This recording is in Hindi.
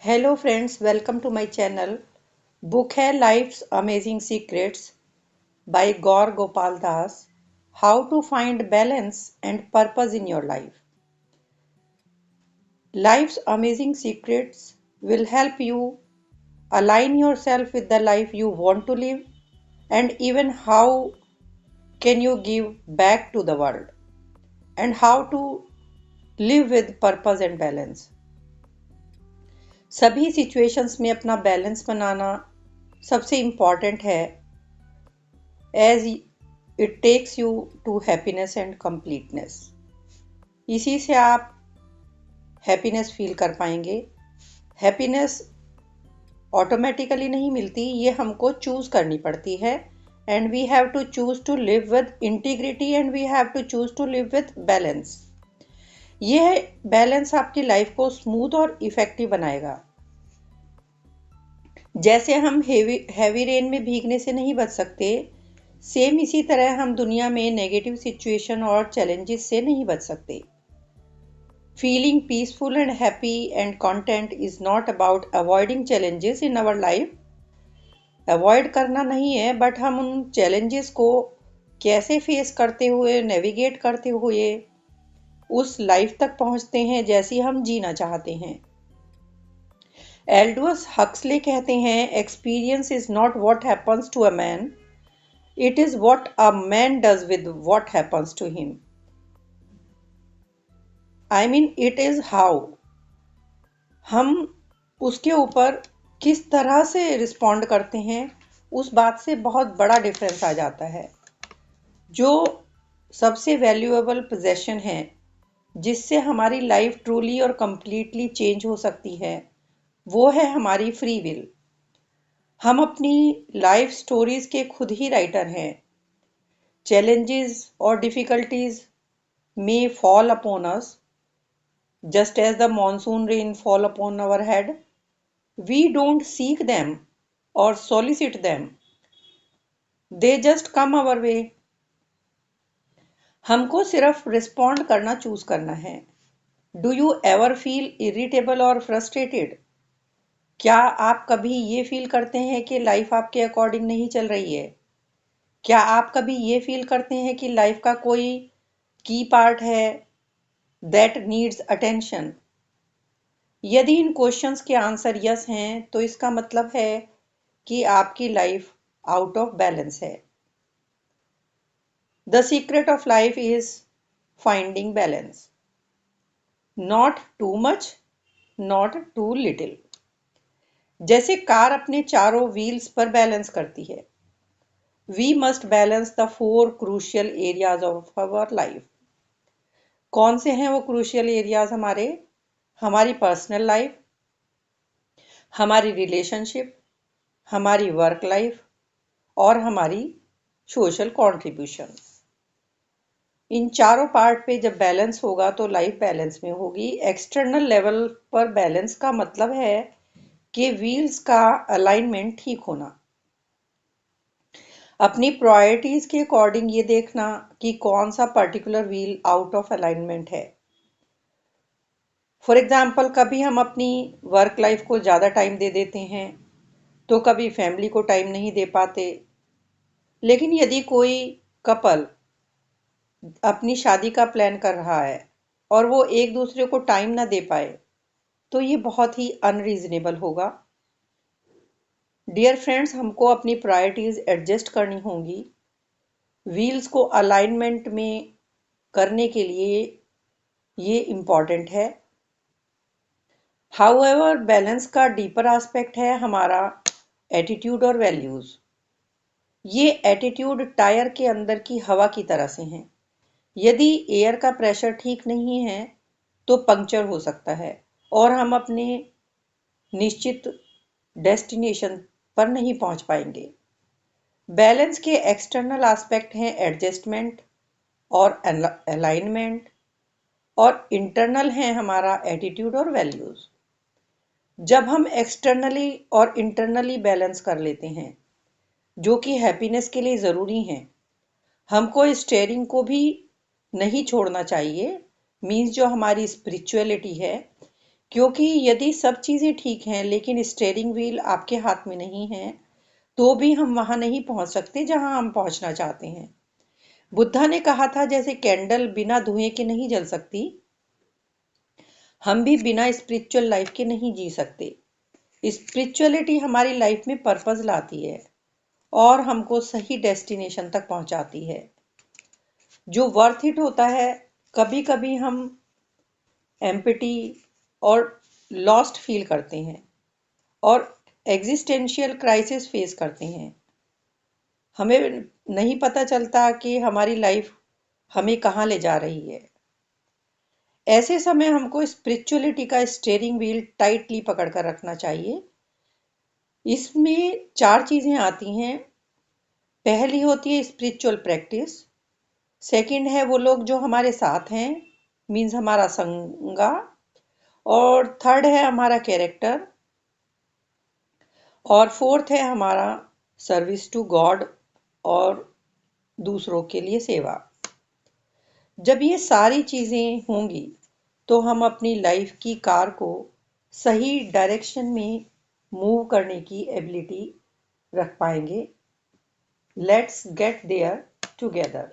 Hello friends, welcome to my channel. Book है life's amazing secrets by Gaur Gopal Das. How to find balance and purpose in your life. Life's amazing secrets will help you align yourself with the life you want to live, and even how can you give back to the world, and how to live with purpose and balance. सभी सिचुएशंस में अपना बैलेंस बनाना सबसे इम्पॉर्टेंट है, as it takes you to happiness and completeness. इसी से आप हैप्पीनेस फील कर पाएंगे। हैप्पीनेस ऑटोमेटिकली नहीं मिलती, ये हमको चूज करनी पड़ती है, and we have to choose to live with integrity and we have to choose to live with balance. ये बैलेंस आपकी लाइफ को स्मूथ और इफेक्टिव बनाएगा। जैसे हम हैवी रेन में भीगने से नहीं बच सकते, सेम इसी तरह हम दुनिया में नेगेटिव सिचुएशन और चैलेंजेस से नहीं बच सकते। Feeling peaceful and happy and content is not about avoiding challenges in our life. Avoid करना नहीं है, बट हम उन चैलेंजेस को कैसे फेस करते हुए, नेविगेट करते हुए उस लाइफ तक पहुंचते हैं जैसी हम जीना चाहते हैं। एल्डोस हक्सले कहते हैं, experience is not what happens to a man, it is what a man does with what happens to him. It is how हम उसके ऊपर किस तरह से रिस्पॉन्ड करते हैं, उस बात से बहुत बड़ा डिफरेंस आ जाता है। जो सबसे वैल्यूएबल पोजेशन है, जिससे हमारी लाइफ ट्रूली और कंप्लीटली चेंज हो सकती है, वो है हमारी फ्री विल। हम अपनी लाइफ स्टोरीज के खुद ही राइटर हैं। चैलेंजेस और difficulties may fall upon us just as the monsoon rain fall upon our head. We don't seek them or solicit them, they just come our way. हमको सिर्फ रिस्पॉन्ड करना चूज करना है। Do you ever feel irritable और फ्रस्ट्रेटेड? क्या आप कभी ये फील करते हैं कि लाइफ आपके अकॉर्डिंग नहीं चल रही है? क्या आप कभी ये फील करते हैं कि लाइफ का कोई की पार्ट है दैट नीड्स अटेंशन? यदि इन क्वेश्चंस के आंसर यस हैं, तो इसका मतलब है कि आपकी लाइफ आउट ऑफ बैलेंस है। The secret of life is finding balance, not too much, not too little. जैसे कार अपने चारों व्हील्स पर बैलेंस करती है, we must balance the 4 crucial areas of our life. कौन से हैं वो क्रूशियल एरियाज? हमारी पर्सनल लाइफ, हमारी रिलेशनशिप, हमारी वर्क लाइफ और हमारी सोशल कंट्रीब्यूशन। इन चारों पार्ट पे जब बैलेंस होगा तो लाइफ बैलेंस में होगी। एक्सटर्नल लेवल पर बैलेंस का मतलब है कि व्हील्स का अलाइनमेंट ठीक होना। अपनी प्रायोरिटीज के अकॉर्डिंग ये देखना कि कौन सा particular wheel out of alignment है। फॉर एग्जाम्पल, कभी हम अपनी वर्क लाइफ को ज़्यादा टाइम दे देते हैं, तो कभी फैमिली को टाइम नहीं दे पाते। लेकिन यदि कोई कपल अपनी शादी का प्लान कर रहा है और वो एक दूसरे को टाइम ना दे पाए, तो ये बहुत ही अनरीजनेबल होगा। डियर फ्रेंड्स, हमको अपनी प्रायोरिटीज एडजस्ट करनी होंगी। व्हील्स को अलाइनमेंट में करने के लिए ये इम्पॉर्टेंट है। हाउएवर, बैलेंस का डीपर एस्पेक्ट है हमारा एटीट्यूड और वैल्यूज। ये एटीट्यूड टायर के अंदर की हवा की तरह से हैं। यदि एयर का प्रेशर ठीक नहीं है तो पंक्चर हो सकता है और हम अपने निश्चित डेस्टिनेशन पर नहीं पहुंच पाएंगे। बैलेंस के एक्सटर्नल एस्पेक्ट हैं एडजस्टमेंट और अलाइनमेंट, और इंटरनल है हमारा एटीट्यूड और वैल्यूज। जब हम एक्सटर्नली और इंटरनली बैलेंस कर लेते हैं, जो कि हैप्पीनेस के लिए ज़रूरी हैं, हमको स्टीयरिंग को भी नहीं छोड़ना चाहिए। मीन्स जो हमारी स्पिरिचुअलिटी है, क्योंकि यदि सब चीज़ें ठीक हैं लेकिन स्टीयरिंग व्हील आपके हाथ में नहीं है तो भी हम वहां नहीं पहुंच सकते जहां हम पहुंचना चाहते हैं। बुद्धा ने कहा था जैसे कैंडल बिना धुएं के नहीं जल सकती, हम भी बिना स्पिरिचुअल लाइफ के नहीं जी सकते। स्पिरिचुअलिटी हमारी लाइफ में पर्पस लाती है और हमको सही डेस्टिनेशन तक पहुंचाती है। जो वर्थ इट होता है, कभी कभी हम एम्पटी और लॉस्ट फील करते हैं और एग्जिस्टेंशियल क्राइसिस फेस करते हैं। हमें नहीं पता चलता कि हमारी लाइफ हमें कहाँ ले जा रही है। ऐसे समय हमको स्पिरिचुअलिटी का स्टीयरिंग व्हील टाइटली पकड़ कर रखना चाहिए। इसमें 4 चीज़ें आती हैं। पहली होती है स्पिरिचुअल प्रैक्टिस, सेकंड है वो लोग जो हमारे साथ हैं, मीन्स हमारा संगा, और थर्ड है हमारा कैरेक्टर, और फोर्थ है हमारा सर्विस टू गॉड और दूसरों के लिए सेवा। जब ये सारी चीज़ें होंगी तो हम अपनी लाइफ की कार को सही डायरेक्शन में मूव करने की एबिलिटी रख पाएंगे। Let's get there together.